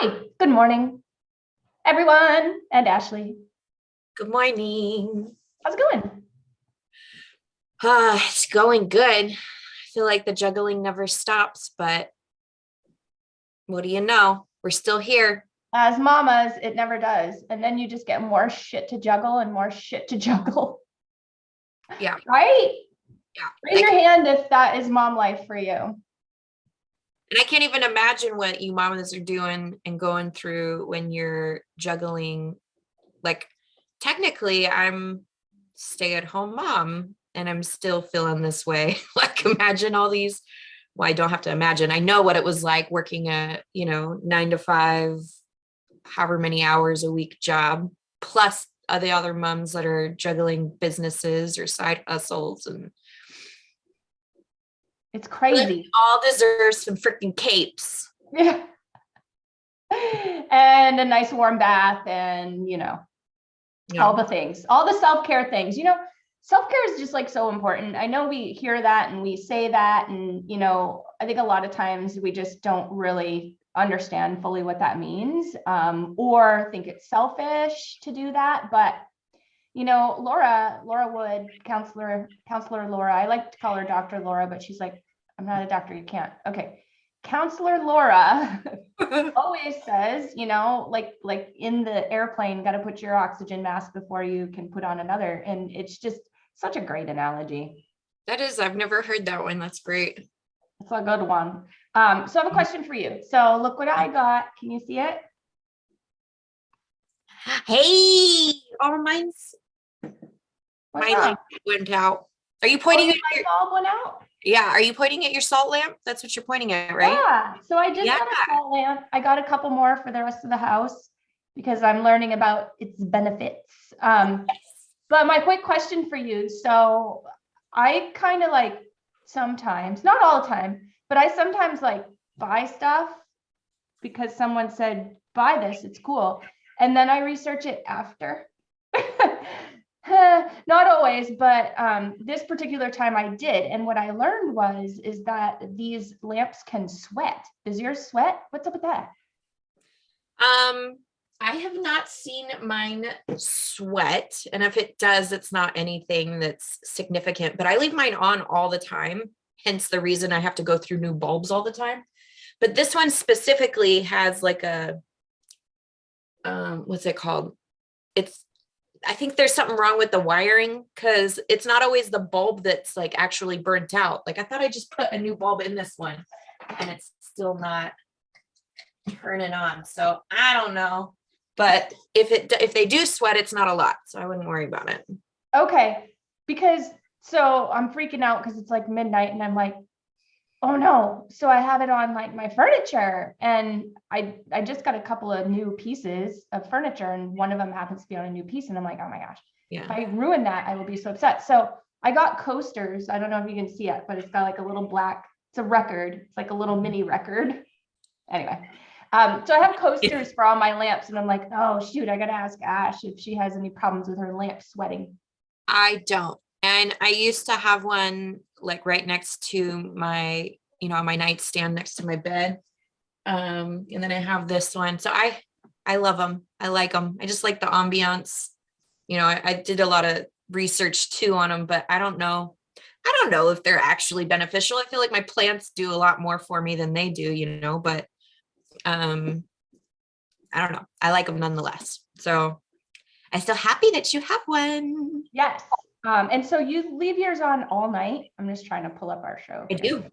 Hi, good morning, everyone, and Ashley. Good morning. How's it going? It's going good. I feel like the juggling never stops, but what do you know? We're still here. As mamas, it never does. And then you just get more shit to juggle and more shit to juggle. Yeah. Right? Yeah. Raise your hand if that is mom life for you. And I can't even imagine what you mamas are doing and going through when you're juggling. Like, technically, I'm stay-at-home mom and I'm still feeling this way. Like, imagine all these. Well, I don't have to imagine. I know what it was like working a, 9 to 5, however many hours a week job, plus the other moms that are juggling businesses or side hustles, and It's crazy. all deserve some freaking capes. Yeah. And a nice warm bath and, all the things, all the self-care things. Self-care is just like so important. I know we hear that and we say that, and I think a lot of times we just don't really understand fully what that means, or think it's selfish to do that. But Laura Wood, counselor Laura, I like to call her Dr. Laura, but she's like, I'm not a doctor, you can't. Okay. Counselor Laura always says, like in the airplane, got to put your oxygen mask before you can put on another. And it's just such a great analogy. That is, I've never heard that one. That's great. It's a good one. So I have a question for you. So look what I got. Can you see it? Hey, oh, mine's my light went out. Are you pointing at your bulb went out? Yeah, are you pointing at your salt lamp? That's what you're pointing at, right? Yeah. So I just got a salt lamp. I got a couple more for the rest of the house because I'm learning about its benefits. But my quick question for you. So I kind of like sometimes, not all the time, but I sometimes like buy stuff because someone said, buy this, it's cool. And then I research it after. Not always, but this particular time I did. And what I learned is that these lamps can sweat. Does yours sweat? What's up with that? I have not seen mine sweat. And if it does, it's not anything that's significant, but I leave mine on all the time. Hence the reason I have to go through new bulbs all the time. But this one specifically has like a, what's it called? I think there's something wrong with the wiring because it's not always the bulb that's like actually burnt out. Like I thought I just put a new bulb in this one and it's still not turning on. So I don't know. But if they do sweat, it's not a lot. So I wouldn't worry about it. Okay. Because so I'm freaking out because it's like midnight and I'm like, oh no. So I have it on like my furniture, and I just got a couple of new pieces of furniture and one of them happens to be on a new piece. And I'm like, oh my gosh, if I ruin that, I will be so upset. So I got coasters. I don't know if you can see it, but it's got like a little black, it's a record. It's like a little mini record. Anyway. So I have coasters for all my lamps and I'm like, oh shoot, I got to ask Ash if she has any problems with her lamp sweating. I don't. And I used to have one like right next to my, my nightstand next to my bed. And then I have this one. So I love them. I like them. I just like the ambiance. I did a lot of research too on them, but I don't know if they're actually beneficial. I feel like my plants do a lot more for me than they do, but I don't know. I like them nonetheless. So I'm still happy that you have one. Yes. And so you leave yours on all night. I'm just trying to pull up our show. I do.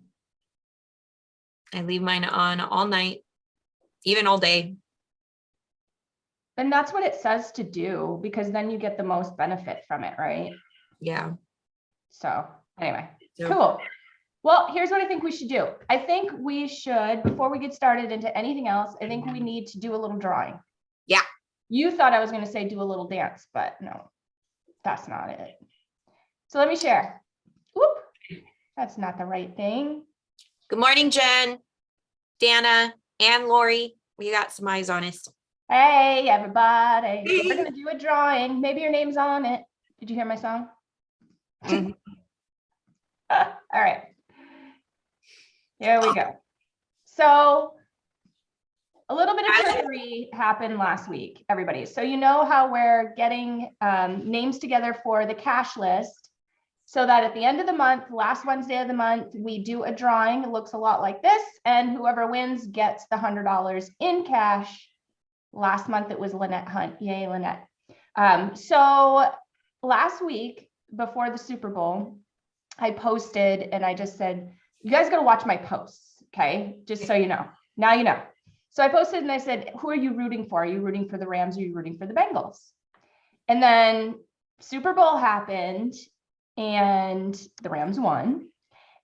I leave mine on all night, even all day. And that's what it says to do, because then you get the most benefit from it, right? Yeah. So anyway, cool. Well, here's what I think we should do. I think we should, before we get started into anything else, I think we need to do a little drawing. Yeah. You thought I was going to say do a little dance, but no, that's not it. So let me share. Whoop. That's not the right thing. Good morning, Jen, Dana, and Lori. We got some eyes on us. Hey, everybody. Hey. We're going to do a drawing. Maybe your name's on it. Did you hear my song? Mm-hmm. All right. Here we go. So a little bit of trickery happened last week, everybody. So you know how we're getting names together for the cash list so that at the end of the month, last Wednesday of the month, we do a drawing. It looks a lot like this, and whoever wins gets the $100 in cash. Last month, it was Lynette Hunt. Yay, Lynette. So last week before the Super Bowl, I posted and I just said, you guys got to watch my posts. Okay. Just so you know, now, you know. So I posted and I said, who are you rooting for? Are you rooting for the Rams? Or are you rooting for the Bengals? And then Super Bowl happened and the Rams won.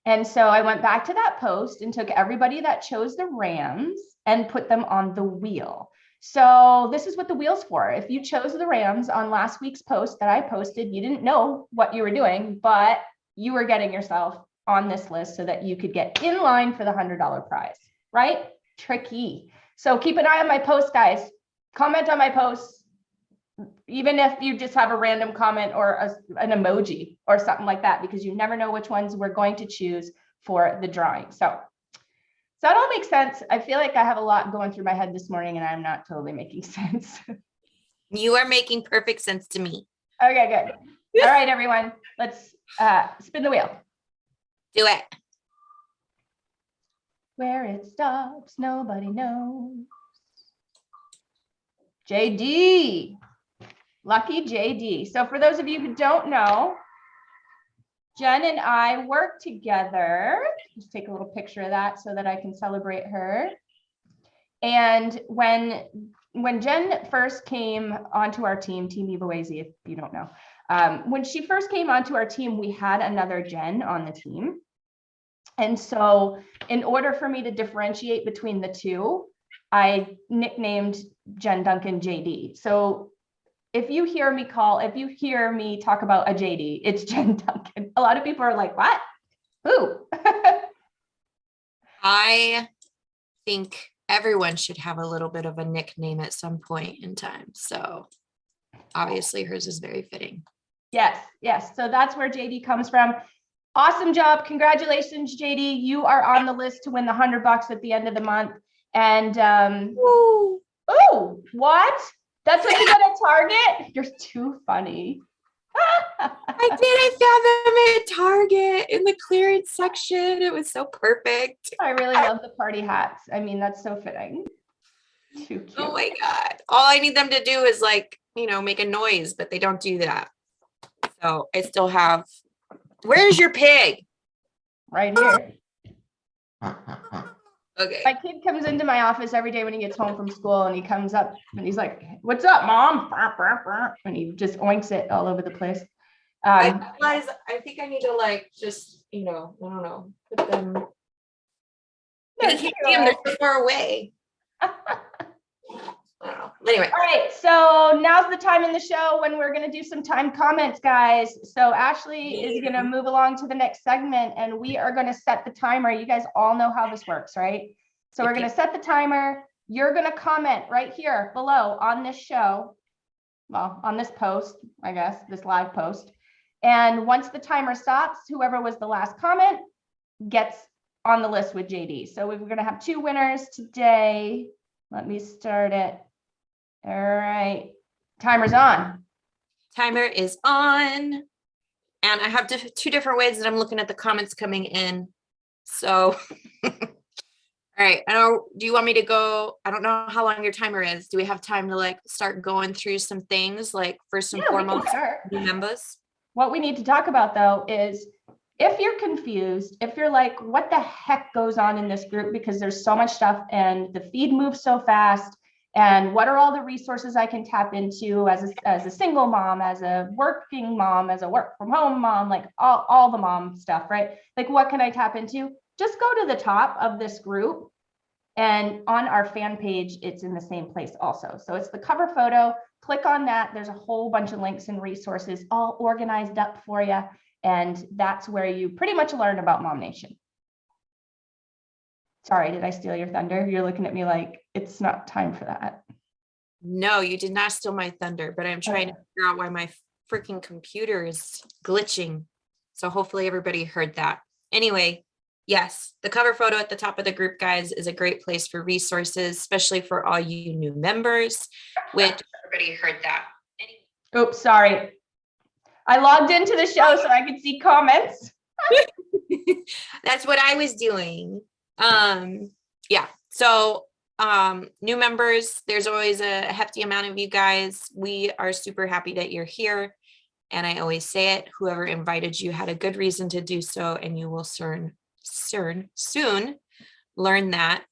And so I went back to that post and took everybody that chose the Rams and put them on the wheel. So this is what the wheel's for. If you chose the Rams on last week's post that I posted, you didn't know what you were doing, but you were getting yourself on this list so that you could get in line for the $100 prize, right? Tricky. So keep an eye on my posts, guys. Comment on my posts, even if you just have a random comment or an emoji or something like that, because you never know which ones we're going to choose for the drawing. So does that all make sense? I feel like I have a lot going through my head this morning and I'm not totally making sense. You are making perfect sense to me. Okay, good. All right, everyone, let's spin the wheel. Do it. Where it stops, nobody knows. JD, lucky JD. So for those of you who don't know, Jen and I work together. Just take a little picture of that so that I can celebrate her. And when Jen first came onto our team, Team EvoAZ, if you don't know, when she first came onto our team, we had another Jen on the team. And so in order for me to differentiate between the two, I nicknamed Jen Duncan JD. So if you hear me talk about a JD, it's Jen Duncan. A lot of people are like, what? Who? I think everyone should have a little bit of a nickname at some point in time. So obviously hers is very fitting. Yes, yes. So that's where JD comes from. Awesome job. Congratulations, JD. You are on the list to win the $100 at the end of the month. And ooh, what? That's what you got at Target? You're too funny. I did. I found them at Target in the clearance section. It was so perfect. I really love the party hats. I mean, that's so fitting. Too cute. Oh my God. All I need them to do is make a noise, but they don't do that. So I still have, where's your pig? Right here. Okay. My kid comes into my office every day when he gets home from school and he comes up and he's like, what's up, Mom? And he just oinks it all over the place. I realize I think I need to just, I don't know, put them. I can't see them, they're so far away. I don't know. Anyway. All right, so now's the time in the show when we're going to do some timed comments, guys. So Ashley is going to move along to the next segment and we are going to set the timer. You guys all know how this works, right? So we're going to set the timer. You're going to comment right here below on this show. Well, on this post, I guess, this live post. And once the timer stops, whoever was the last comment gets on the list with JD. So we're going to have 2 winners today. Let me start it. All right, timer's on. Timer is on. And I have 2 different ways that I'm looking at the comments coming in. So, all right. Do you want me to go? I don't know how long your timer is. Do we have time to start going through some things first and foremost, new members? What we need to talk about though is if you're confused, if you're like, what the heck goes on in this group? Because there's so much stuff and the feed moves so fast. And what are all the resources I can tap into as a single mom, as a working mom, as a work from home mom, all the mom stuff, right? What can I tap into? Just go to the top of this group and on our fan page, it's in the same place also. So it's the cover photo, click on that. There's a whole bunch of links and resources all organized up for you. And that's where you pretty much learn about MOMnation. Sorry, did I steal your thunder? You're looking at me like it's not time for that. No, you did not steal my thunder, but I'm trying to figure out why my freaking computer is glitching. So hopefully everybody heard that. Anyway, Yes, the cover photo at the top of the group, guys, is a great place for resources, especially for all you new members, which everybody heard that. Oops, sorry. I logged into the show so I could see comments. That's what I was doing. Yeah. So new members, there's always a hefty amount of you guys. We are super happy that you're here. And I always say it, whoever invited you had a good reason to do so, and you will soon learn that.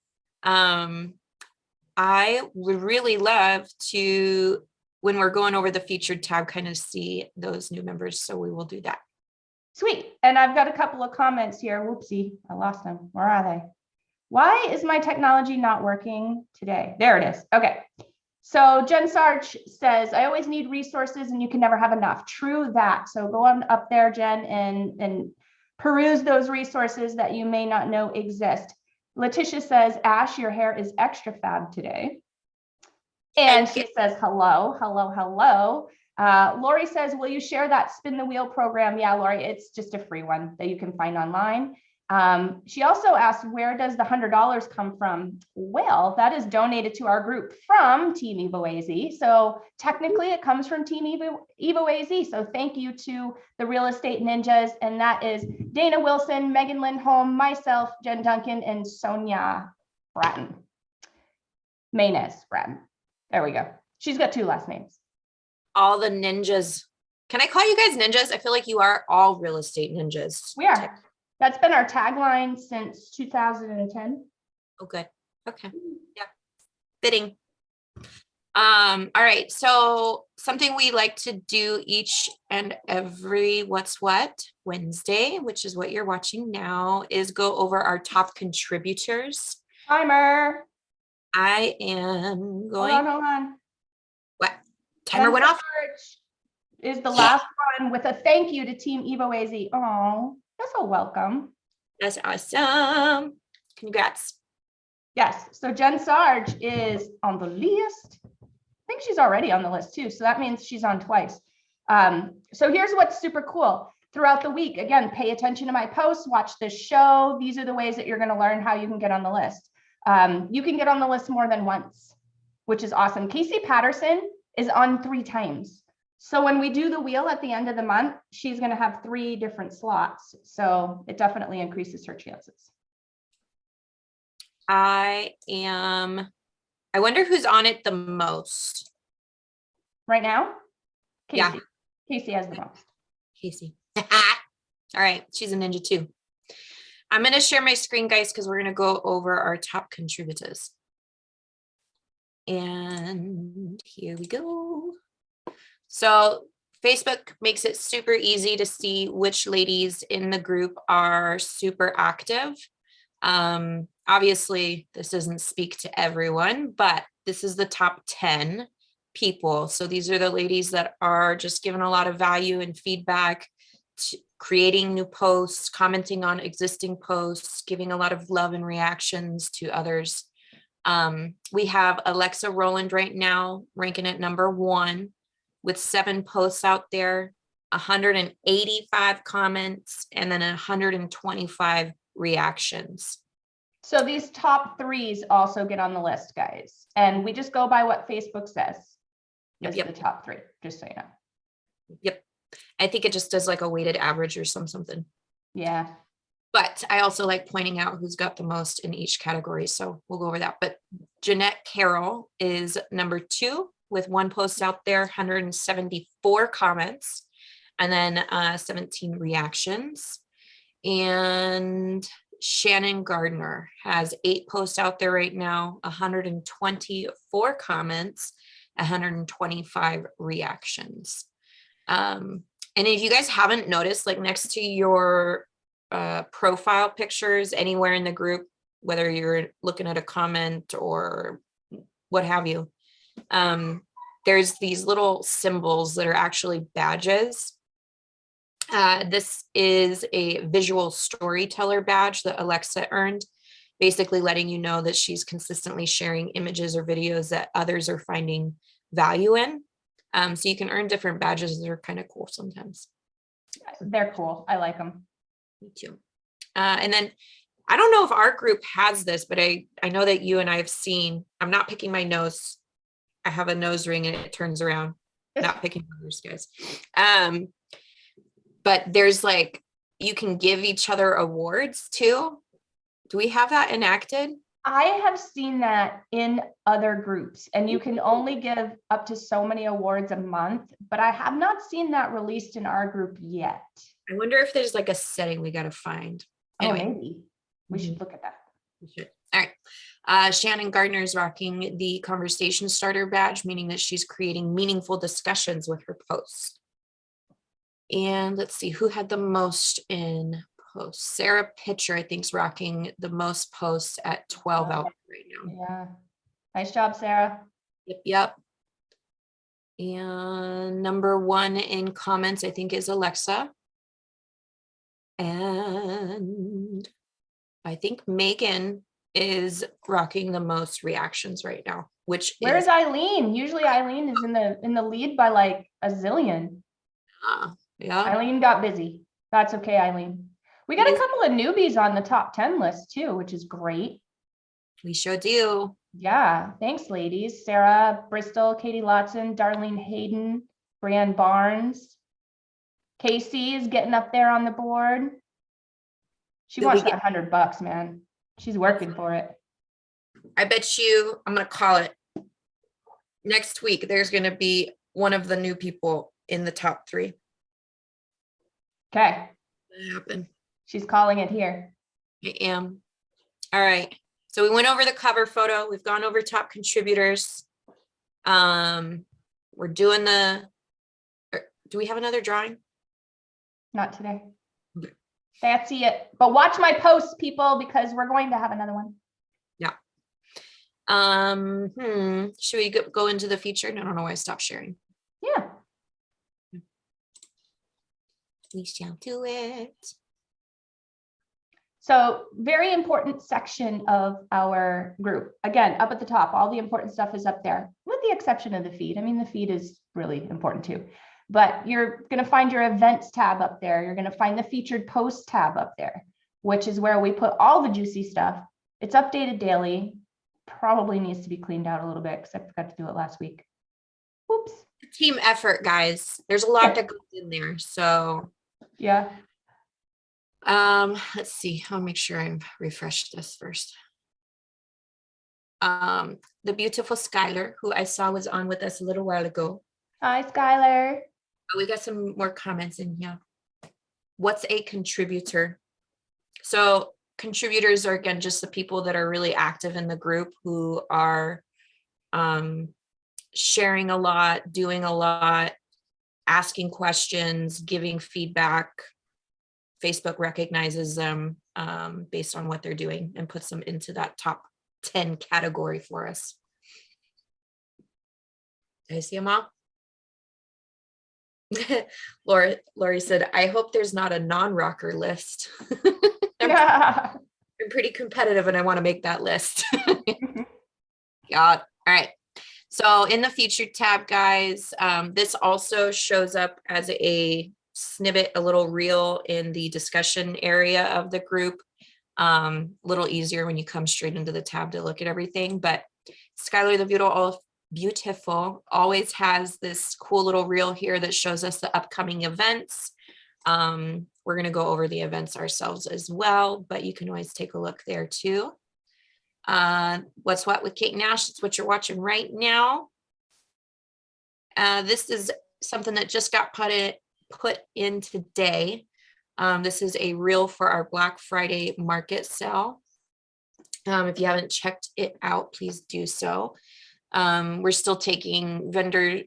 I would really love to, when we're going over the featured tab, kind of see those new members. So we will do that. Sweet. And I've got a couple of comments here. Whoopsie, I lost them. Where are they? Why is my technology not working today? There it is. Okay. So Jen Sarch says, I always need resources and you can never have enough. True that. So go on up there, Jen, and peruse those resources that you may not know exist. Letitia says, Ash, your hair is extra fab today. And she says, hello, hello, hello. Lori says, will you share that spin the wheel program? Yeah, Lori, it's just a free one that you can find online. She also asked, where does the $100 come from? Well, that is donated to our group from Team EvoAZ. So technically it comes from Team EvoAZ. So thank you to the Real Estate Ninjas. And that is Dana Wilson, Megan Lindholm, myself, Jen Duncan, and Sonia Bratton. Maynes Bratton. There we go. She's got 2 last names. All the ninjas. Can I call you guys ninjas? I feel like you are all real estate ninjas. We are. That's been our tagline since 2010. Oh, good. Okay. Yeah. Fitting. All right. So something we like to do each and every What's What Wednesday, which is what you're watching now, is go over our top contributors. Timer. I am going. Hold on. What? Timer went off. Is the last one with a thank you to Team EvoAZ. Oh, that's a welcome. That's awesome. Congrats. Yes. So Jen Sarge is on the list. I think she's already on the list too. So that means she's on twice. So here's what's super cool. Throughout the week, again, pay attention to my posts, watch this show. These are the ways that you're going to learn how you can get on the list. You can get on the list more than once, which is awesome. Casey Patterson is on 3 times. So when we do the wheel at the end of the month, she's going to have 3 different slots. So it definitely increases her chances. I wonder who's on it the most. Right now? Casey. Yeah. Casey has the most. Casey. All right. She's a ninja too. I'm going to share my screen, guys, because we're going to go over our top contributors. And here we go. So Facebook makes it super easy to see which ladies in the group are super active. Obviously, this doesn't speak to everyone, but this is the top 10 people. So these are the ladies that are just giving a lot of value and feedback, creating new posts, commenting on existing posts, giving a lot of love and reactions to others. We have Alexa Rowland right now ranking at number 1 with 7 posts out there, 185 comments, and then 125 reactions. So these top 3s also get on the list, guys. And we just go by what Facebook says. Yep. The top 3, just so you know. Yep. I think it just does like a weighted average or something. Yeah. But I also like pointing out who's got the most in each category. So we'll go over that. But Jeanette Carroll is number 2 with 1 post out there, 174 comments, and then 17 reactions. And Shannon Gardner has 8 posts out there right now, 124 comments, 125 reactions. And if you guys haven't noticed, like next to your profile pictures anywhere in the group, whether you're looking at a comment or what have you, there's these little symbols that are actually badges. This is a visual storyteller badge that Alexa earned, basically letting you know that she's consistently sharing images or videos that others are finding value in. So you can earn different badges that are kind of cool sometimes. They're cool. I like them. Me too. And then I don't know if our group has this, but I know that you and I have seen, I'm not picking my nose. I have a nose ring and it turns around. Not picking others, guys. But there's like, you can give each other awards too. Do we have that enacted? I have seen that in other groups, and you can only give up to so many awards a month, but I have not seen that released in our group yet. I wonder if there's like a setting we got to find. Anyway. Oh, maybe. We should look at that. We should. All right. Shannon Gardner is rocking the conversation starter badge, meaning that she's creating meaningful discussions with her posts. And let's see who had the most in posts. Sarah Pitcher, I think, is rocking the most posts at 12 out right now. Yeah. Nice job, Sarah. Yep. And number 1 in comments, I think, is Alexa. And I think Megan is rocking the most reactions right now, which where's Eileen? Usually Eileen is in the lead by like a zillion. Yeah. Eileen got busy. That's okay, Eileen. We got a couple of newbies on the top 10 list too, which is great. We sure do. Yeah. Thanks, ladies. Sarah Bristol, Katie Lotson, Darlene Hayden, Brianne Barnes. Casey is getting up there on the board. She wants that $100, man. She's working for it. I bet you, I'm going to call it next week. There's going to be one of the new people in the top 3. Okay. That happened. She's calling it here. I am. All right. So we went over the cover photo. We've gone over top contributors. We're doing do we have another drawing? Not today. Okay. That's it. But watch my posts, people, because we're going to have another one. Yeah. Should we go into the featured? I don't know why I stopped sharing. Yeah. We shall do it. So very important section of our group. Again, up at the top, all the important stuff is up there, with the exception of the feed. I mean, the feed is really important too. But you're going to find your events tab up there. You're going to find the featured post tab up there, which is where we put all the juicy stuff. It's updated daily. Probably needs to be cleaned out a little bit because I forgot to do it last week. Whoops. Team effort, guys. There's a lot that goes in there. So yeah. Let's see. I'll make sure I refresh this first. The beautiful Skylar, who I saw was on with us a little while ago. Hi, Skylar. Oh, we got some more comments in here. What's a contributor? So contributors are, again, just the people that are really active in the group, who are sharing a lot, doing a lot, asking questions, giving feedback. Facebook recognizes them based on what they're doing and puts them into that top 10 category for us. Did I see them all? Lori said, I hope there's not a non-rocker list. I'm pretty competitive and I want to make that list. God. All right. So in the featured tab, guys, this also shows up as a snippet, a little reel in the discussion area of the group. A little easier when you come straight into the tab to look at everything. But Skylar the Beautiful always has this cool little reel here that shows us the upcoming events. We're going to go over the events ourselves as well, but you can always take a look there too. What's What with Kate and Ash? It's what you're watching right now. This is something that just got put in today. This is a reel for our Black Friday market sale. If you haven't checked it out, please do so. We're still taking vendors.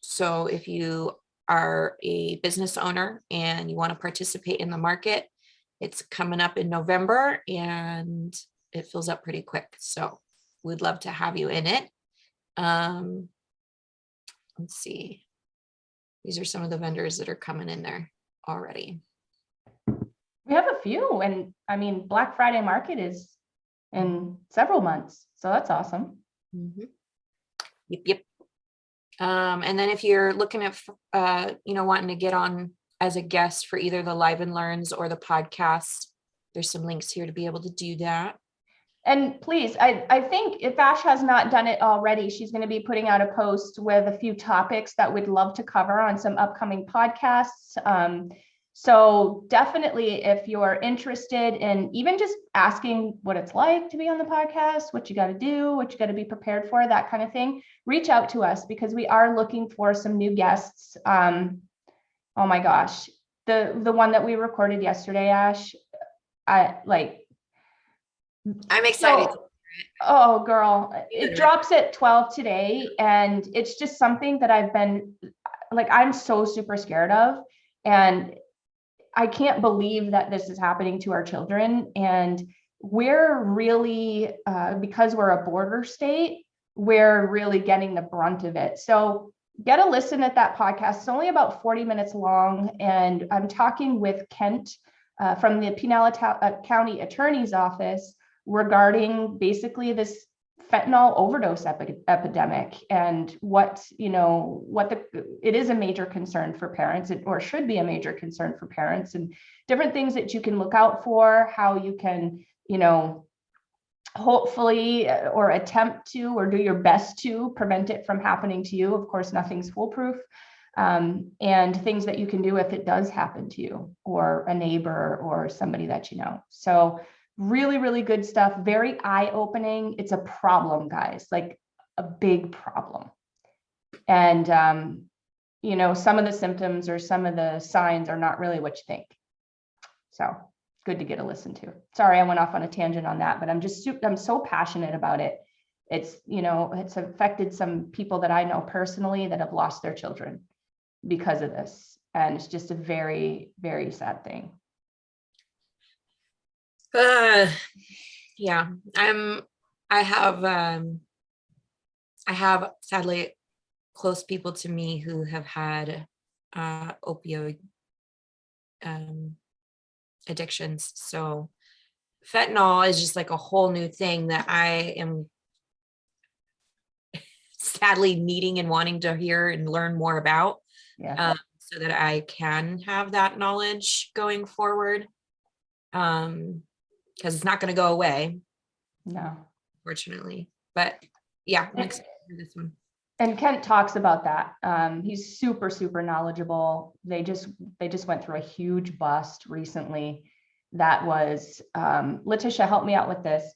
So if you are a business owner and you want to participate in the market, it's coming up in November and it fills up pretty quick. So we'd love to have you in it. Let's see. These are some of the vendors that are coming in there already. We have a few, and I mean, Black Friday market is in several months, so that's awesome. Mm-hmm. Yep. And then if you're looking at, wanting to get on as a guest for either the Live and Learns or the podcast, there's some links here to be able to do that. And please, I think if Ash has not done it already, she's going to be putting out a post with a few topics that we'd love to cover on some upcoming podcasts. So definitely, if you're interested in even just asking what it's like to be on the podcast, what you got to do, what you got to be prepared for, that kind of thing, reach out to us because we are looking for some new guests. Oh my gosh, the one that we recorded yesterday, Ash, I'm excited. So, oh girl, it drops at 12 today. And it's just something that I've been like, I'm so super scared of. And I can't believe that this is happening to our children. And we're really, because we're a border state, we're really getting the brunt of it. So get a listen at that podcast. It's only about 40 minutes long. And I'm talking with Kent from the Pinellas County Attorney's Office regarding basically this fentanyl overdose epidemic and it is a major concern for parents, or should be a major concern for parents, and different things that you can look out for, how you can, hopefully or attempt to, or do your best to prevent it from happening to you. Of course, nothing's foolproof. And things that you can do if it does happen to you or a neighbor or somebody that you know. So really, really good stuff. Very eye-opening. It's a problem, guys, like a big problem. And, some of the symptoms or some of the signs are not really what you think. So good to get a listen to. Sorry, I went off on a tangent on that, but I'm so passionate about it. It's, it's affected some people that I know personally that have lost their children because of this. And it's just a very, very sad thing. Yeah, I have sadly close people to me who have had opioid addictions. So fentanyl is just like a whole new thing that I am sadly needing and wanting to hear and learn more about. Yeah. So that I can have that knowledge going forward. Because it's not going to go away. No, fortunately. But yeah, I'm excited for this one. And Kent talks about that. He's super, super knowledgeable. They just went through a huge bust recently. That was Letitia, help me out with this.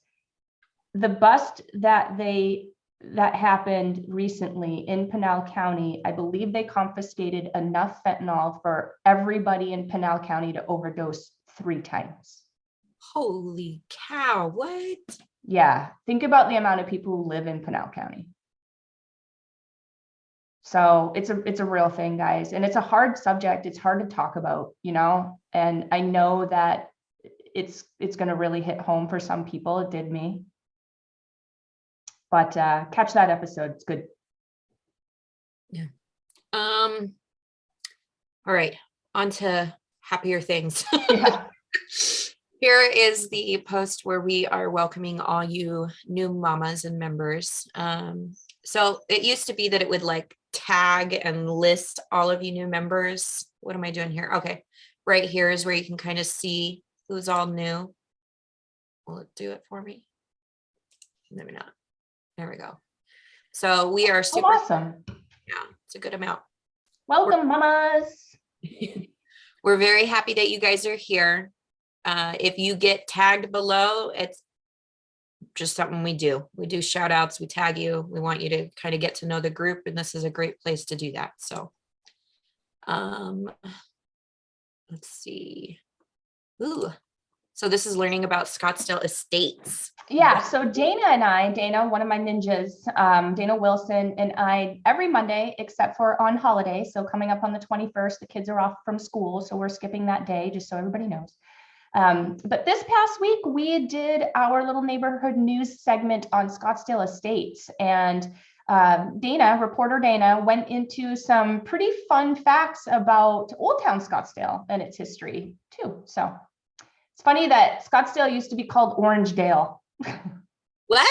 The bust that happened recently in Pinal County, I believe they confiscated enough fentanyl for everybody in Pinal County to overdose 3 times. Holy cow, what? Yeah, think about the amount of people who live in Pinal County. So it's a real thing, guys. And it's a hard subject. It's hard to talk about, and I know that it's going to really hit home for some people. It did me. But catch that episode. It's good. Yeah. All right. On to happier things. Yeah. Here is the post where we are welcoming all you new mamas and members. So it used to be that it would like tag and list all of you new members. What am I doing here? Okay. Right here is where you can kind of see who's all new. Will it do it for me? Maybe not. There we go. So we are super awesome. Yeah, it's a good amount. Welcome, mamas. We're very happy that you guys are here. If you get tagged below, it's just something we do. We do shout outs, we tag you. We want you to kind of get to know the group, and this is a great place to do that. So let's see. Ooh. So this is learning about Scottsdale Estates. Yeah, so Dana, one of my ninjas, Dana Wilson, and I, every Monday, except for on holiday, so coming up on the 21st, the kids are off from school, so we're skipping that day, just so everybody knows. But this past week, we did our little neighborhood news segment on Scottsdale Estates, and reporter Dana, went into some pretty fun facts about Old Town Scottsdale and its history, too, so. It's funny that Scottsdale used to be called Orangedale. What?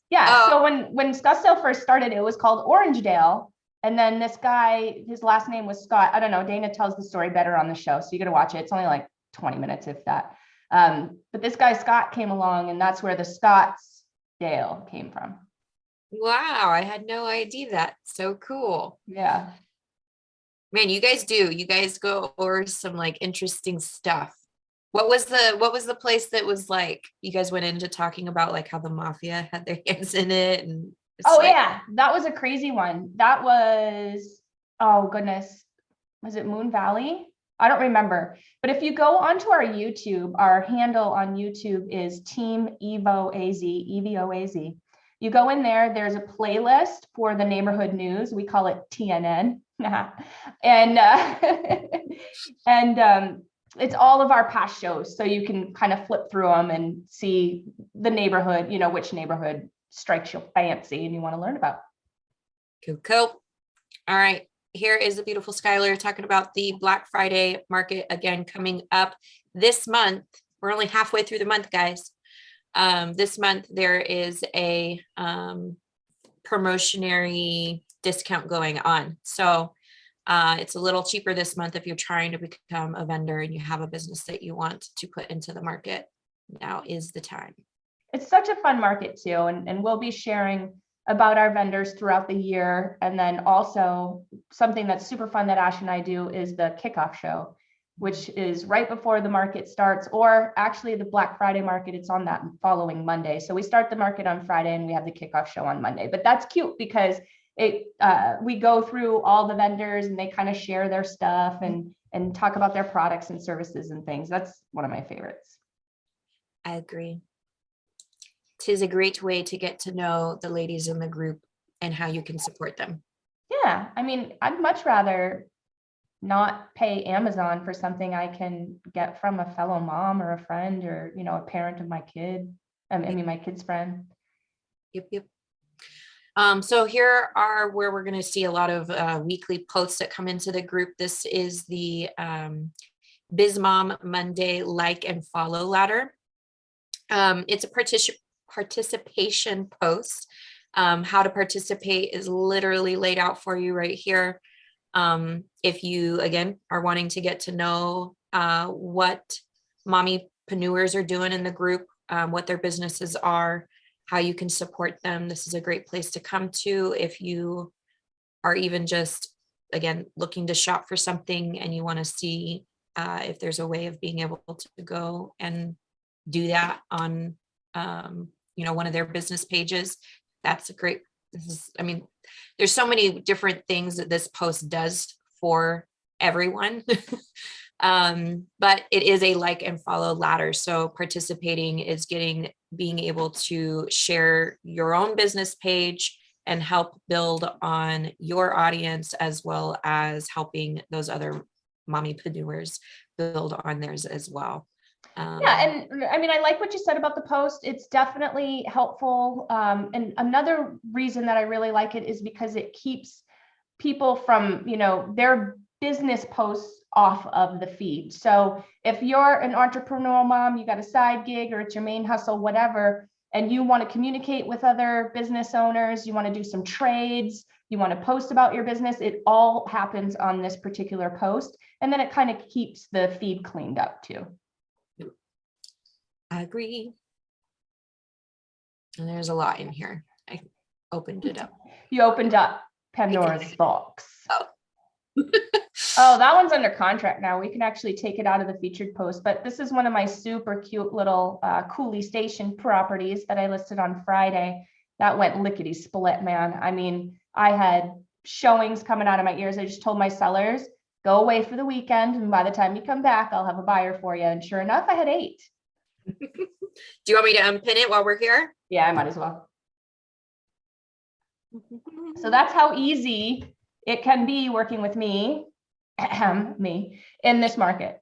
Yeah. Oh. So when Scottsdale first started, it was called Orangedale. And then this guy, his last name was Scott. I don't know. Dana tells the story better on the show. So you got to watch it. It's only like 20 minutes, if that. But this guy, Scott, came along, and that's where the Scottsdale came from. Wow, I had no idea that. So cool. Yeah. Man, you guys go over some like interesting stuff. What was the place that was like, you guys went into talking about like how the mafia had their hands in it? And yeah, that was a crazy one. That was, oh goodness, was it Moon Valley? I don't remember. But if you go onto our YouTube, our handle on YouTube is Team EvoAZ, EvoAZ. You go in there, there's a playlist for the neighborhood news. We call it TNN. and it's all of our past shows. So you can kind of flip through them and see the neighborhood, which neighborhood strikes your fancy and you want to learn about. Cool. All right. Here is the beautiful Skylar talking about the Black Friday market again coming up this month. We're only halfway through the month, guys. This month there is a promotionary discount going on. So it's a little cheaper this month if you're trying to become a vendor and you have a business that you want to put into the market. Now is the time. It's such a fun market too. And we'll be sharing about our vendors throughout the year. And then also something that's super fun that Ash and I do is the kickoff show, which is right before the market starts, or actually the Black Friday market. It's on that following Monday. So we start the market on Friday and we have the kickoff show on Monday. But that's cute because we go through all the vendors and they kind of share their stuff and talk about their products and services and things. That's one of my favorites. I agree. 'Tis a great way to get to know the ladies in the group and how you can support them. Yeah, I mean, I'd much rather not pay Amazon for something I can get from a fellow mom or a friend or, a parent of my kid. My kid's friend. Yep. So here are where we're going to see a lot of weekly posts that come into the group. This is the BizMom Monday like and follow ladder. It's a participation post. How to participate is literally laid out for you right here. If you, again, are wanting to get to know what mommypreneurs are doing in the group, what their businesses are, how you can support them, this is a great place to come to. If you are even just, again, looking to shop for something and you want to see if there's a way of being able to go and do that on one of their business pages, that's a great, there's so many different things that this post does for everyone. But it is a like and follow ladder. So participating is being able to share your own business page and help build on your audience, as well as helping those other mommypreneurs build on theirs as well. Yeah, and I like what you said about the post. It's definitely helpful. And another reason that I really like it is because it keeps people from, their business posts off of the feed. So if you're an entrepreneurial mom, you got a side gig or it's your main hustle, whatever, and you want to communicate with other business owners, you want to do some trades, you want to post about your business, it all happens on this particular post. And then it kind of keeps the feed cleaned up too. I agree. And there's a lot in here. I opened it up. You opened up Pandora's box. Oh. Oh, that one's under contract now. We can actually take it out of the featured post, but this is one of my super cute little Cooley Station properties that I listed on Friday. That went lickety split, man. I had showings coming out of my ears. I just told my sellers, go away for the weekend, and by the time you come back, I'll have a buyer for you. And sure enough, I had 8. Do you want me to unpin it while we're here? Yeah, I might as well. So that's how easy it can be working with me in this market.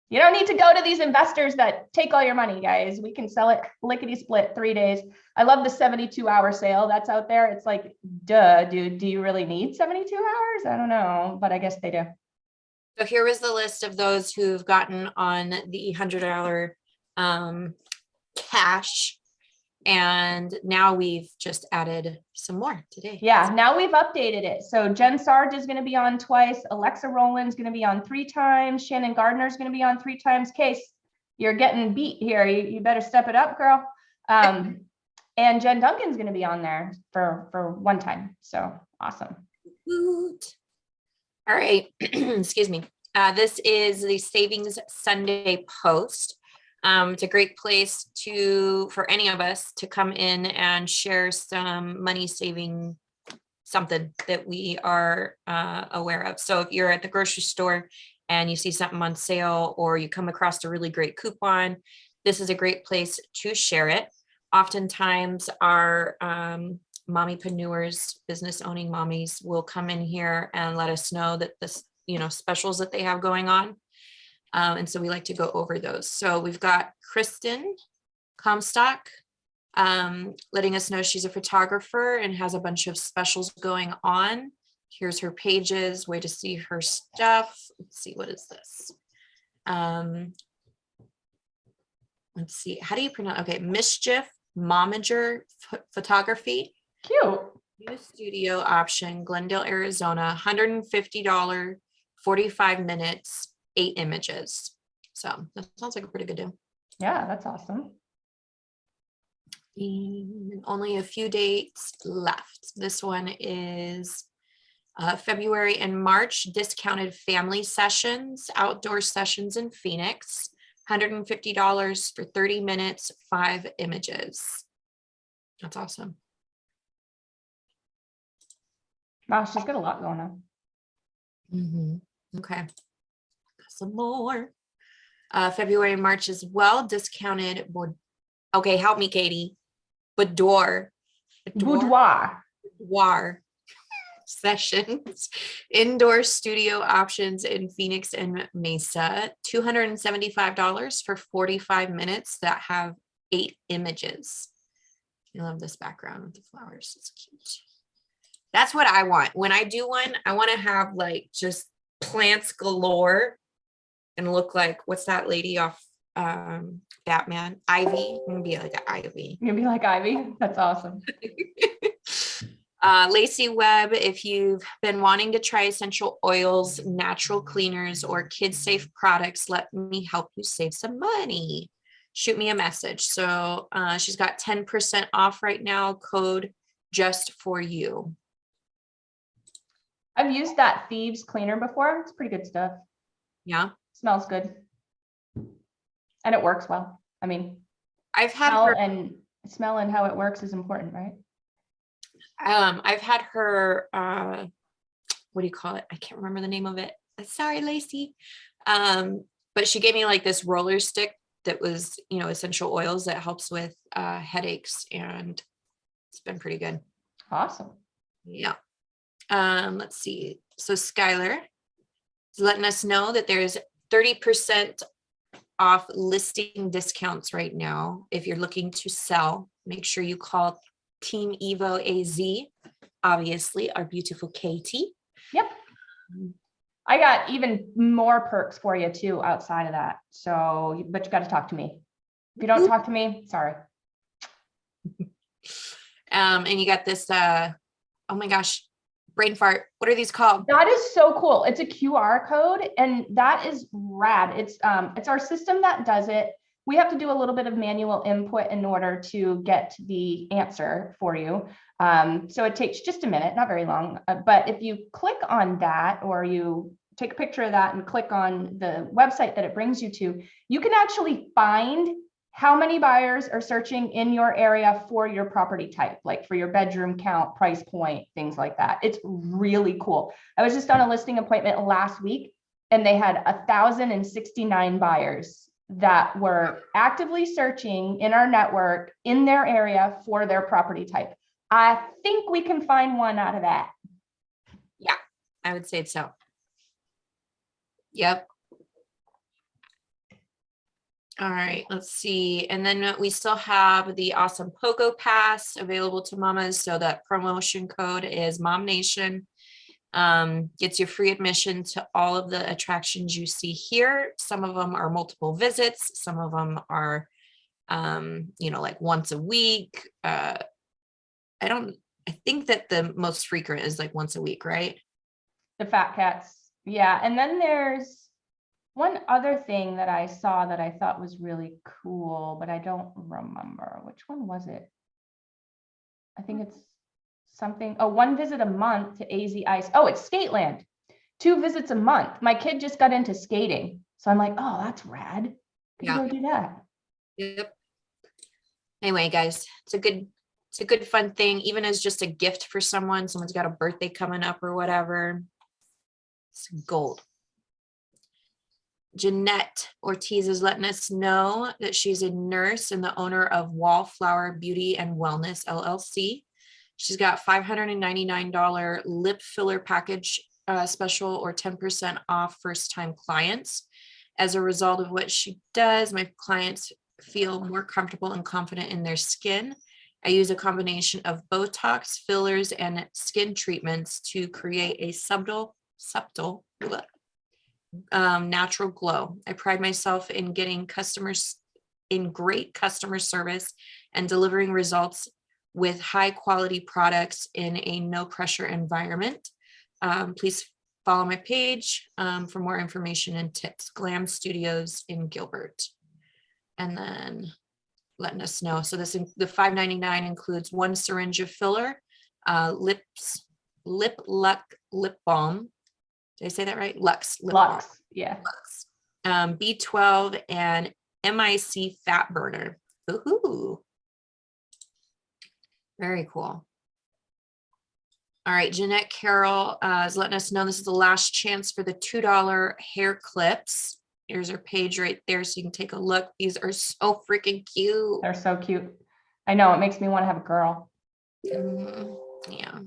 You don't need to go to these investors that take all your money, guys. We can sell it lickety split 3 days. I love the 72-hour sale that's out there. It's like, duh, dude, do you really need 72 hours? I don't know, but I guess they do. So here was the list of those who've gotten on the $100 cash. And now we've just added some more today. Yeah, now we've updated it. So Jen Sarge is going to be on twice. Alexa Rowland's going to be on 3 times. Shannon Gardner is going to be on 3 times. Case, you're getting beat here. You better step it up, girl. And Jen Duncan's going to be on there for one time. So awesome. Woot. All right. Excuse me. This is the Savings Sunday post. It's a great place for any of us to come in and share some money saving something that we are aware of. So if you're at the grocery store and you see something on sale, or you come across a really great coupon, this is a great place to share it. Oftentimes our mommypreneurs, business owning mommies, will come in here and let us know that this, specials that they have going on. And so we like to go over those. So we've got Kristen Comstock letting us know she's a photographer and has a bunch of specials going on. Here's her pages, way to see her stuff. Let's see, what is this? Let's see, how do you pronounce? Okay, Mischief Momager Photography. Cute. New studio option, Glendale, Arizona, $150, 45 minutes, 8 images. So that sounds like a pretty good deal. Yeah, that's awesome. And only a few dates left. This one is February and March, discounted family sessions, outdoor sessions in Phoenix, $150 for 30 minutes, 5 images. That's awesome. Wow, she's got a lot going on. Okay. Some more. February and March as well, discounted. Okay, help me, Katie. Boudoir sessions, indoor studio options in Phoenix and Mesa, $275 for 45 minutes that have 8 images. I love this background with the flowers. It's cute. That's what I want. When I do one, I want to have like just plants galore and look like, what's that lady off Batman? Ivy. I'm gonna be like an Ivy. You're gonna be like Ivy. That's awesome. Lacey Webb, if you've been wanting to try essential oils, natural cleaners, or kid-safe products, let me help you save some money. Shoot me a message. So she's got 10% off right now, code just for you. I've used that Thieves cleaner before. It's pretty good stuff. Yeah. Smells good. And it works well. I mean, I've had smell and how it works is important, right? I've had her, what do you call it? I can't remember the name of it. Sorry, Lacey. But she gave me like this roller stick that was, essential oils that helps with headaches, and it's been pretty good. Awesome. Yeah. Let's see. So Skylar is letting us know that there's 30% off listing discounts right now. If you're looking to sell, make sure you call Team EvoAZ, obviously our beautiful Katie. Yep. I got even more perks for you too outside of that. So, but you got to talk to me. If you don't talk to me, sorry. And you got this, oh my gosh, brain fart. What are these called? That is so cool. It's a QR code, and that is rad. It's our system that does it. We have to do a little bit of manual input in order to get the answer for you. So it takes just a minute, not very long. But if you click on that, or you take a picture of that and click on the website that it brings you to, you can actually find how many buyers are searching in your area for your property type, like for your bedroom count, price point, things like that. It's really cool. I was just on a listing appointment last week, and they had 1,069 buyers that were actively searching in our network in their area for their property type. I think we can find one out of that. Yeah, I would say so. Yep. All right, let's see. And then we still have the awesome Poco Pass available to mamas. So that promotion code is MOMnation. Gets you free admission to all of the attractions you see here. Some of them are multiple visits. Some of them are, like once a week. I think that the most frequent is like once a week, right? The Fat Cats. Yeah. And then there's One other thing that I saw that I thought was really cool, but I don't remember. Which one was it? I think it's something, oh, 1 visit a month to AZ Ice. Oh, it's Skateland. 2 visits a month. My kid just got into skating. So I'm like, oh, that's rad. Can Yeah. go do that. Yep. Anyway, guys, it's a good fun thing, even as just a gift for someone. Someone's got a birthday coming up or whatever. It's gold. Jeanette Ortiz is letting us know that she's a nurse and the owner of Wallflower Beauty and Wellness LLC. She's got $599 lip filler package special, or 10% off first-time clients. As a result of what she does, my clients feel more comfortable and confident in their skin. I use a combination of Botox, fillers, and skin treatments to create a subtle natural glow. I pride myself in getting customers in great customer service and delivering results with high quality products in a no pressure environment. Please follow my page for more information and tips. Glam Studios in Gilbert. And then letting us know. So the $599 includes 1 syringe of filler, Lip Luck lip balm. Did I say that right? Lux. Lip balm. Yeah. Lux. B12 and MIC fat burner. Ooh. Very cool. All right, Jeanette Carroll is letting us know this is the last chance for the $2 hair clips. Here's her page right there, so you can take a look. These are so freaking cute. They're so cute. I know, it makes me want to have a girl. Yeah.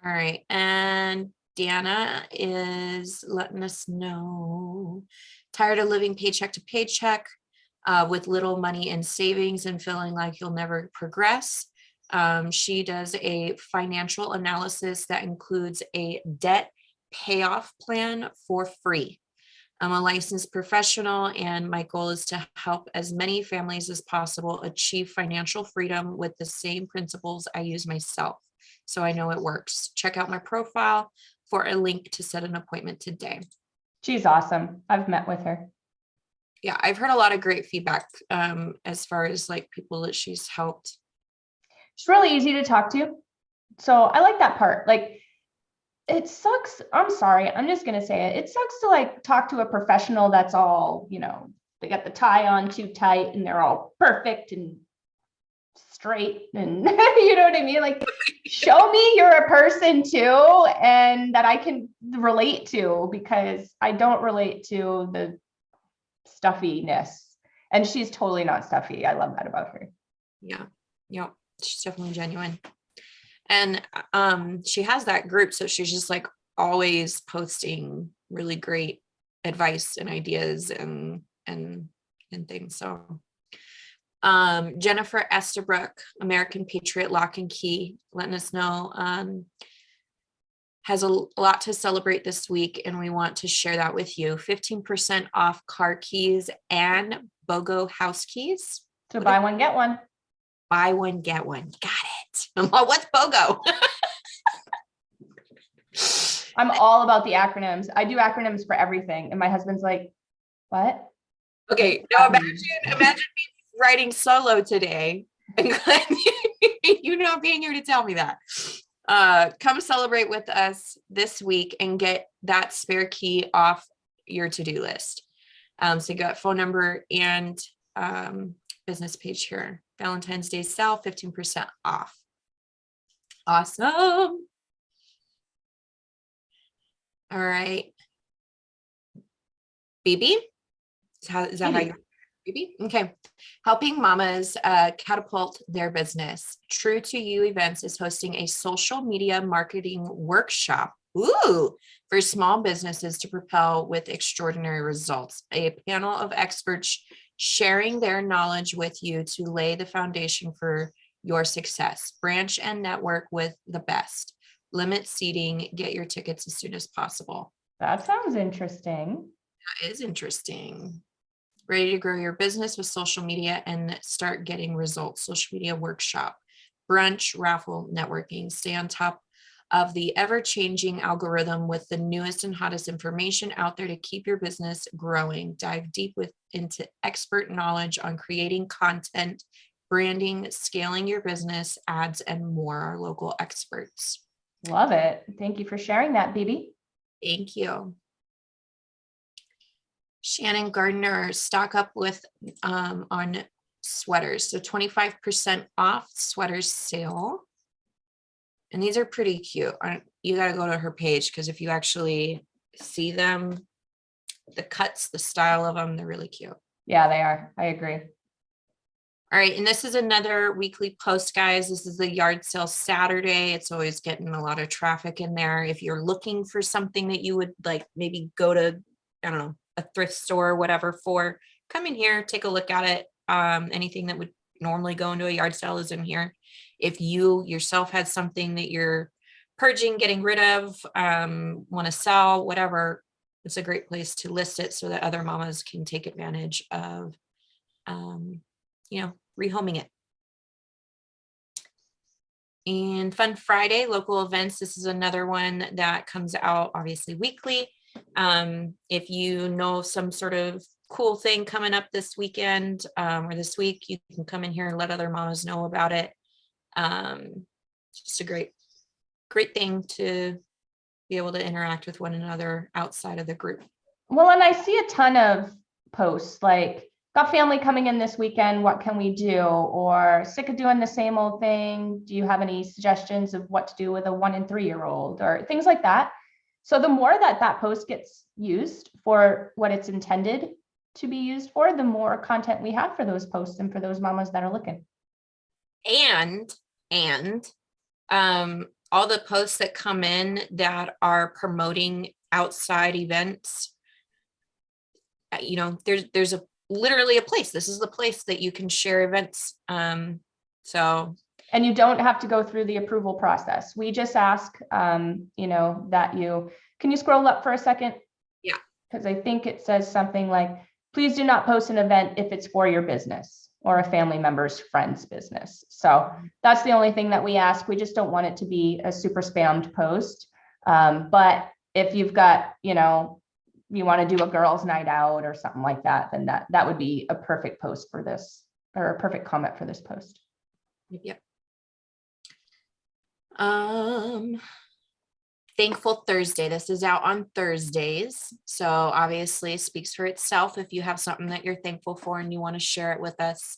All right, and Deanna is letting us know, tired of living paycheck to paycheck with little money in savings and feeling like you'll never progress. She does a financial analysis that includes a debt payoff plan for free. I'm a licensed professional, and my goal is to help as many families as possible achieve financial freedom with the same principles I use myself. So I know it works. Check out my profile for a link to set an appointment today. She's awesome. I've met with her. Yeah, I've heard a lot of great feedback as far as like people that she's helped. She's really easy to talk to. So I like that part. Like, it sucks. I'm sorry. I'm just going to say it. It sucks to like talk to a professional that's all, they got the tie on too tight and they're all perfect and straight and you know what I mean? Like, show me you're a person too, and that I can relate to, because I don't relate to the stuffiness, and she's totally not stuffy. I love that about her. Yeah. She's definitely genuine. And she has that group, so she's just like always posting really great advice and ideas and things. So Jennifer Estabrook, American Patriot Lock and Key, letting us know has a lot to celebrate this week, and we want to share that with you. 15% off car keys and BOGO house keys. So buy one, get one. Buy one, get one. Got it. What's BOGO? I'm all about the acronyms. I do acronyms for everything. And my husband's like, what? Okay. Now imagine me writing solo today. You not being here to tell me that. Come celebrate with us this week and get that spare key off your to-do list. So you got phone number and business page here. Valentine's Day sale, 15% off. Awesome. All right. BB? Is that how you BB? Okay. Helping mamas catapult their business. True to You Events is hosting a social media marketing workshop. Ooh, for small businesses to propel with extraordinary results. A panel of experts sharing their knowledge with you to lay the foundation for your success. Branch and network with the best. Limit seating. Get your tickets as soon as possible. That sounds interesting. That is interesting. Ready to grow your business with social media and start getting results. Social media workshop. Brunch, raffle, networking. Stay on top of the ever-changing algorithm with the newest and hottest information out there to keep your business growing. Dive deep into expert knowledge on creating content, branding, scaling your business, ads, and more. Our local experts. Love it. Thank you for sharing that, BB. Thank you. Shannon, Gardner, stock up with on sweaters. So 25% off sweaters sale. And these are pretty cute. You got to go to her page because if you actually see them, the cuts, the style of them, they're really cute. Yeah, they are. I agree. All right. And this is another weekly post, guys. This is the yard sale Saturday. It's always getting a lot of traffic in there. If you're looking for something that you would like, maybe go to, I don't know, a thrift store or whatever for, come in here, take a look at it. Anything that would normally go into a yard sale is in here. If you yourself had something that you're purging, getting rid of, want to sell, whatever, it's a great place to list it so that other mamas can take advantage of, rehoming it. And Fun Friday, local events. This is another one that comes out obviously weekly. If you know some sort of cool thing coming up this weekend or this week, you can come in here and let other mamas know about it. Just a great thing to be able to interact with one another outside of the group. Well, and I see a ton of posts like, got family coming in this weekend, what can we do? Or sick of doing the same old thing. Do you have any suggestions of what to do with a 1 and 3-year-old or things like that? So the more that post gets used for what it's intended to be used for, the more content we have for those posts and for those mamas that are looking. And all the posts that come in that are promoting outside events, there's literally a place. This is the place that you can share events. And you don't have to go through the approval process. We just ask, can you scroll up for a second? Yeah. Because I think it says something like, please do not post an event if it's for your business or a family member's friend's business. So that's the only thing that we ask. We just don't want it to be a super spammed post. But if you've got, you want to do a girls' night out or something like that, then that would be a perfect post for this, or a perfect comment for this post. Yep. Thankful Thursday. This is out on Thursdays. So obviously it speaks for itself. If you have something that you're thankful for and you want to share it with us,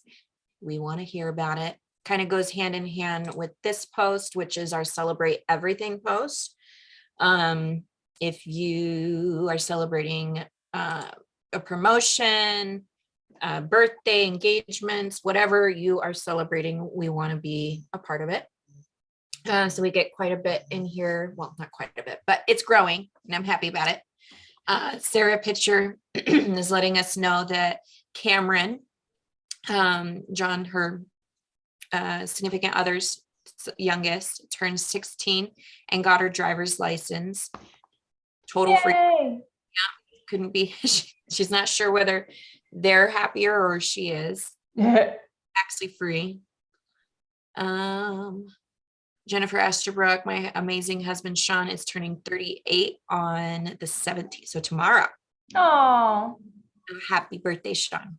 we want to hear about it. Kind of goes hand in hand with this post, which is our Celebrate Everything post. If you are celebrating a promotion, birthday, engagements, whatever you are celebrating, we want to be a part of it. So we get quite a bit in here. Well, not quite a bit, but it's growing and I'm happy about it. Sarah Pitcher is letting us know that Cameron, John, her significant other's youngest, turned 16 and got her driver's license. Total free. Yeah, couldn't be. She's not sure whether they're happier or she is. Actually free. Jennifer Estabrook, my amazing husband Sean, is turning 38 on the 17th, so tomorrow. Oh, happy birthday, Sean.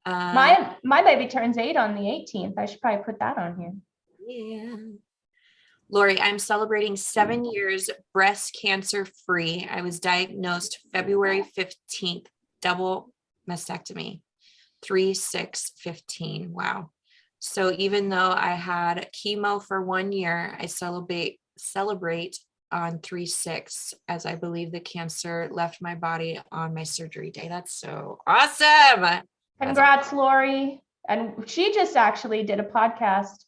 My baby turns 8 on the 18th. I should probably put that on here. Yeah. Lori, I'm celebrating 7 years breast cancer free. I was diagnosed February 15th, double mastectomy, 3/6/15. Wow. So even though I had chemo for 1 year, I celebrate on 3/6, as I believe the cancer left my body on my surgery day. That's so awesome. Congrats, Lori. And she just actually did a podcast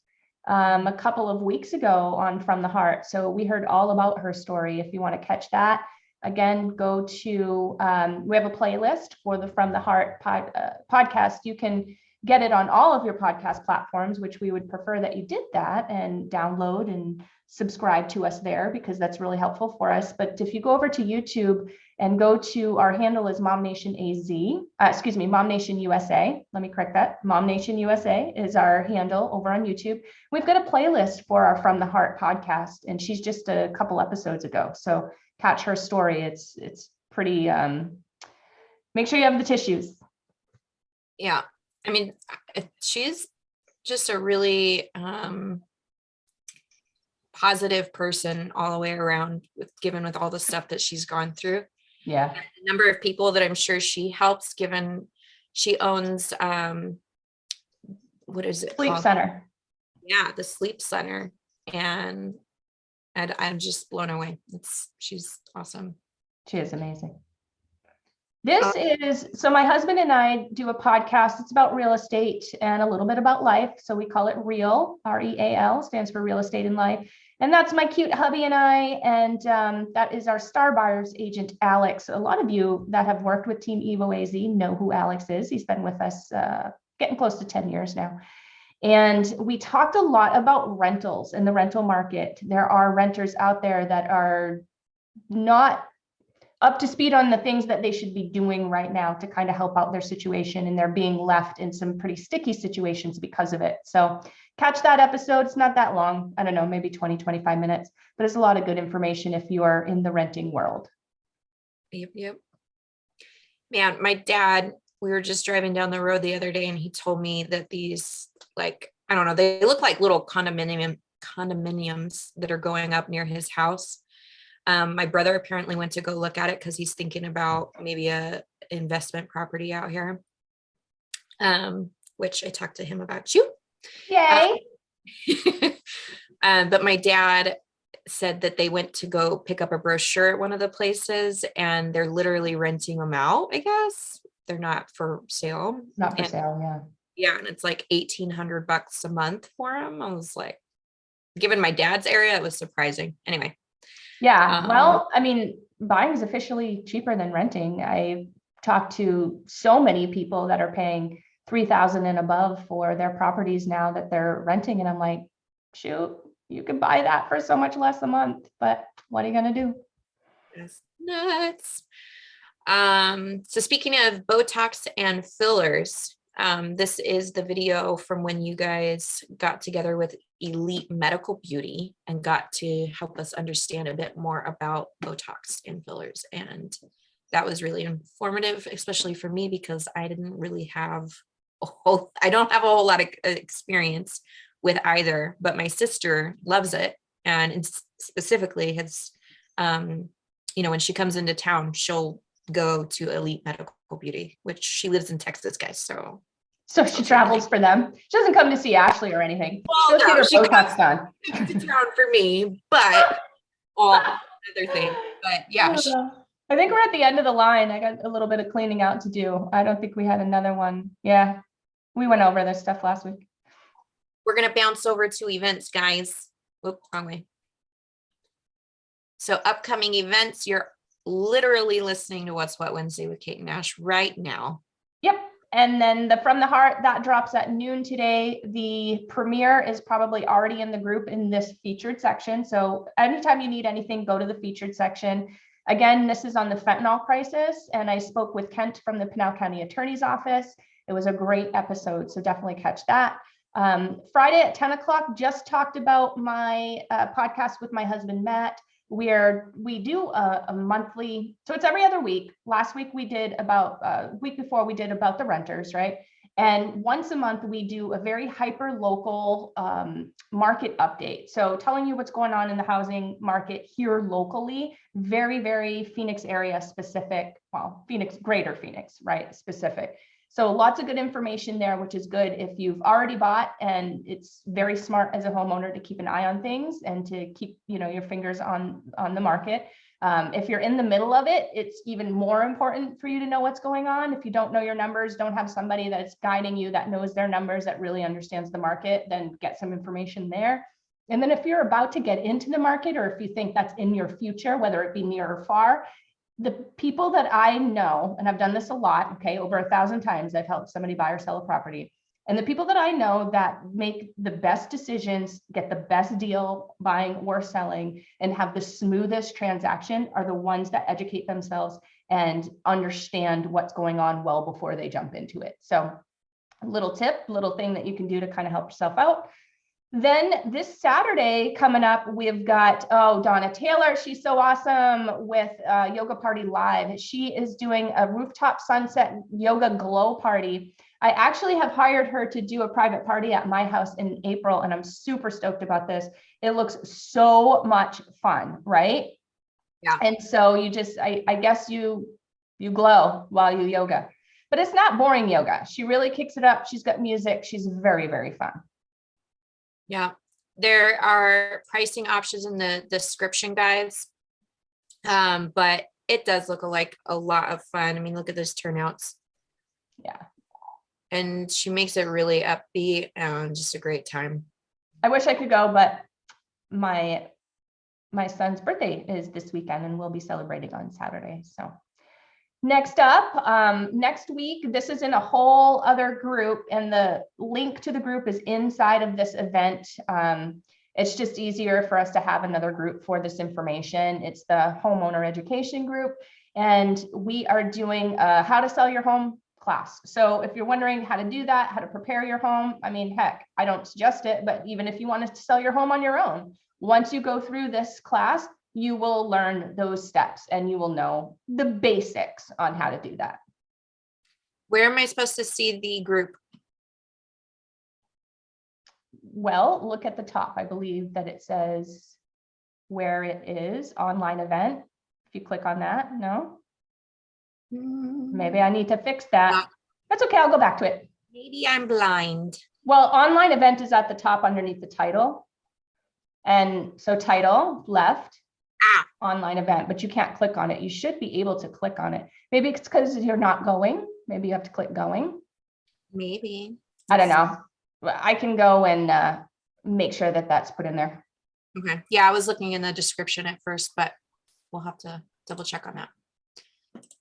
a couple of weeks ago on From the Heart. So we heard all about her story. If you want to catch that, again, go to, we have a playlist for the From the Heart podcast. You can get it on all of your podcast platforms, which we would prefer that you did that and download and subscribe to us there, because that's really helpful for us. But if you go over to YouTube and go to, our handle is MOMnationAZ, MOMnation USA. Let me correct that. MOMnation USA is our handle over on YouTube. We've got a playlist for our From the Heart podcast, and she's just a couple episodes ago. So catch her story. It's pretty, make sure you have the tissues. Yeah. I mean, she's just a really positive person all the way around, given with all the stuff that she's gone through. Yeah. And the number of people that I'm sure she helps, given she owns, what is it Sleep called? Center. Yeah, the Sleep Center. And I'm just blown away. She's awesome. She is amazing. So my husband and I do a podcast. It's about real estate and a little bit about life. So we call it REAL, REAL, stands for Real Estate in Life. And that's my cute hubby and I. And that is our star buyers agent, Alex. A lot of you that have worked with Team EvoAZ know who Alex is. He's been with us getting close to 10 years now. And we talked a lot about rentals and the rental market. There are renters out there that are not up to speed on the things that they should be doing right now to kind of help out their situation, and they're being left in some pretty sticky situations because of it. So catch that episode. It's not that long. I don't know, maybe 20, 25 minutes, but it's a lot of good information if you are in the renting world. Yep. Man, my dad, we were just driving down the road the other day, and he told me that these, like, I don't know, they look like little condominiums that are going up near his house. My brother apparently went to go look at it because he's thinking about maybe a investment property out here, which I talked to him about you. Yay. But my dad said that they went to go pick up a brochure at one of the places, and they're literally renting them out, I guess. They're not for sale. Not for sale, yeah. Yeah, and it's like $1,800 a month for them. I was like, given my dad's area, it was surprising. Anyway. Yeah, well, I mean, buying is officially cheaper than renting. I've talked to so many people that are paying $3,000 and above for their properties now that they're renting, and I'm like, shoot, you can buy that for so much less a month, but what are you gonna do? It's nuts. So speaking of Botox and fillers, this is the video from when you guys got together with Elite Medical Beauty and got to help us understand a bit more about Botox and fillers. And that was really informative, especially for me, because I don't have a whole lot of experience with either, but my sister loves it. And specifically has, when she comes into town, she'll go to Elite Medical Beauty, which she lives in Texas, guys. So she travels for them. She doesn't come to see Ashley or anything. Well, no, she Botox done to town for me, but all other things. But yeah. I think we're at the end of the line. I got a little bit of cleaning out to do. I don't think we had another one. Yeah. We went over this stuff last week. We're going to bounce over to events, guys. Whoop, wrong way. So upcoming events, you're literally listening to What's What Wednesday with Kate and Ash right now. Yep. And then the From the Heart, that drops at noon today. The premiere is probably already in the group in this featured section. So anytime you need anything, go to the featured section. Again, this is on the fentanyl crisis. And I spoke with Kent from the Pinal County Attorney's Office. It was a great episode. So definitely catch that. Friday at 10 o'clock, just talked about my podcast with my husband, Matt. We do a monthly, so it's every other week. Last week we did week before we did about the renters, right? And once a month we do a very hyper local market update. So telling you what's going on in the housing market here locally, very, very Phoenix area specific, well, greater Phoenix, right? Specific. So lots of good information there, which is good if you've already bought, and it's very smart as a homeowner to keep an eye on things and to keep, your fingers on the market. If you're in the middle of it, it's even more important for you to know what's going on. If you don't know your numbers, don't have somebody that's guiding you that knows their numbers, that really understands the market, then get some information there. And then if you're about to get into the market, or if you think that's in your future, whether it be near or far, the people that I know, and I've done this a lot, okay, over 1,000 times, I've helped somebody buy or sell a property. And the people that I know that make the best decisions, get the best deal buying or selling, and have the smoothest transaction are the ones that educate themselves and understand what's going on well before they jump into it. So a little tip, little thing that you can do to kind of help yourself out. Then this Saturday coming up, we've got, Donna Taylor. She's so awesome with Yoga Party Live. She is doing a rooftop sunset yoga glow party. I actually have hired her to do a private party at my house in April, and I'm super stoked about this. It looks so much fun, right? Yeah. And so you just, I guess you glow while you yoga, but it's not boring yoga. She really kicks it up. She's got music. She's very, very fun. Yeah, there are pricing options in the description, guys. But it does look like a lot of fun. I mean, look at those turnouts. Yeah. And she makes it really upbeat and just a great time. I wish I could go, but my son's birthday is this weekend and we'll be celebrating on Saturday. So next up, next week, this is in a whole other group, and the link to the group is inside of this event. It's just easier for us to have another group for this information. It's the homeowner education group, and we are doing a how to sell your home class. So if you're wondering how to do that, how to prepare your home, I mean, heck, I don't suggest it, but even if you want to sell your home on your own, once you go through this class, you will learn those steps and you will know the basics on how to do that. Where am I supposed to see the group? Well, look at the top. I believe that it says where it is, online event. If you click on that, no? Maybe I need to fix that. That's okay, I'll go back to it. Maybe I'm blind. Well, online event is at the top underneath the title. And so title, left, online event, but you can't click on it. You should be able to click on it. Maybe it's because you're not going. Maybe you have to click going. Maybe. I don't know. I can go and make sure that that's put in there. Okay. Yeah, I was looking in the description at first, but we'll have to double check on that.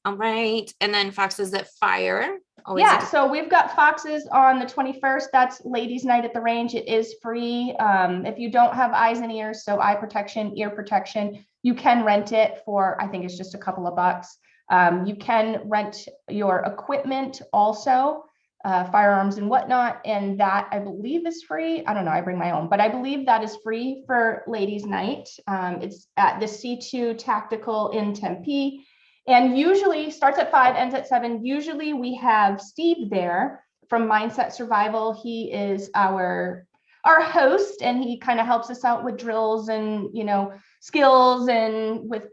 All right. And then Foxes That Fire. Yeah, so we've got Foxes on the 21st. That's ladies' night at the range. It is free. If you don't have eyes and ears, so eye protection, ear protection, you can rent it for, I think it's just a couple of bucks. You can rent your equipment also, firearms and whatnot, and that I believe is free. I don't know, I bring my own, but I believe that is free for ladies' night. It's at the C2 Tactical in Tempe. And usually starts at 5, ends at 7. Usually we have Steve there from Mindset Survival. He is our host, and he kind of helps us out with drills and, skills and with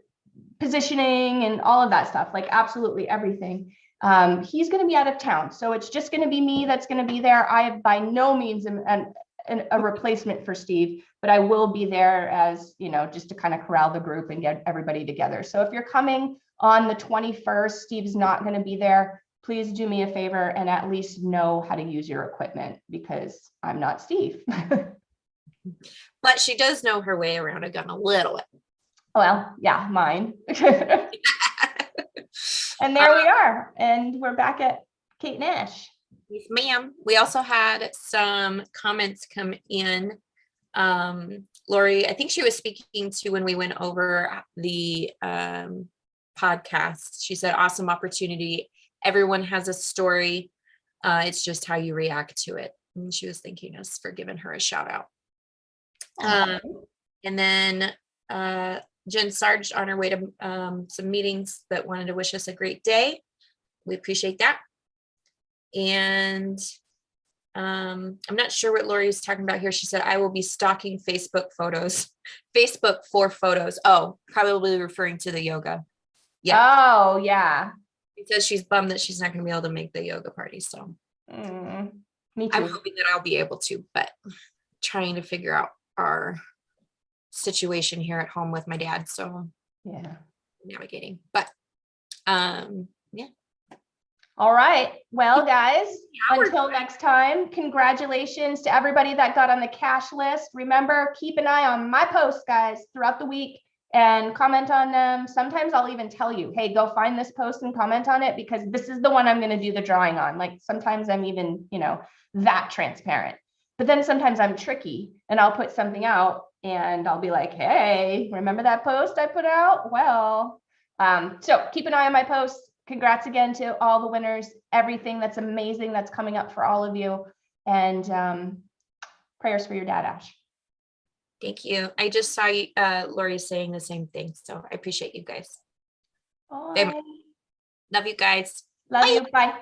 positioning and all of that stuff, like absolutely everything. He's going to be out of town, so it's just going to be me that's going to be there. I by no means am a replacement for Steve, but I will be there as, just to kind of corral the group and get everybody together. So if you're coming on the 21st, Steve's not going to be there. Please do me a favor and at least know how to use your equipment, because I'm not Steve. But she does know her way around a gun a little bit. Well, yeah, mine. And there we are. And we're back at Kate and Ash. Yes, ma'am. We also had some comments come in. Lori, I think she was speaking to when we went over the podcast. She said, awesome opportunity. Everyone has a story. It's just how you react to it. And she was thanking us for giving her a shout out. And then Jen Sarge on her way to some meetings that wanted to wish us a great day. We appreciate that. And I'm not sure what Lori is talking about here. She said, I will be stalking Facebook for photos. Oh, probably referring to the yoga. Yeah. Oh, yeah. It says she's bummed that she's not going to be able to make the yoga party. So me too. I'm hoping that I'll be able to, but trying to figure out our situation here at home with my dad. So yeah, navigating, but yeah. All right. Well, guys, until next time, congratulations to everybody that got on the cash list. Remember, keep an eye on my posts, guys, throughout the week. and comment on them. Sometimes I'll even tell you, hey, go find this post and comment on it because this is the one I'm going to do the drawing on. Like sometimes I'm even, that transparent. But then sometimes I'm tricky and I'll put something out and I'll be like, hey, remember that post I put out? Well, so keep an eye on my posts. Congrats again to all the winners, everything that's amazing that's coming up for all of you. And prayers for your dad, Ash. Thank you. I just saw you, Lori saying the same thing. So I appreciate you guys. Bye. Love you guys. Love you. Bye.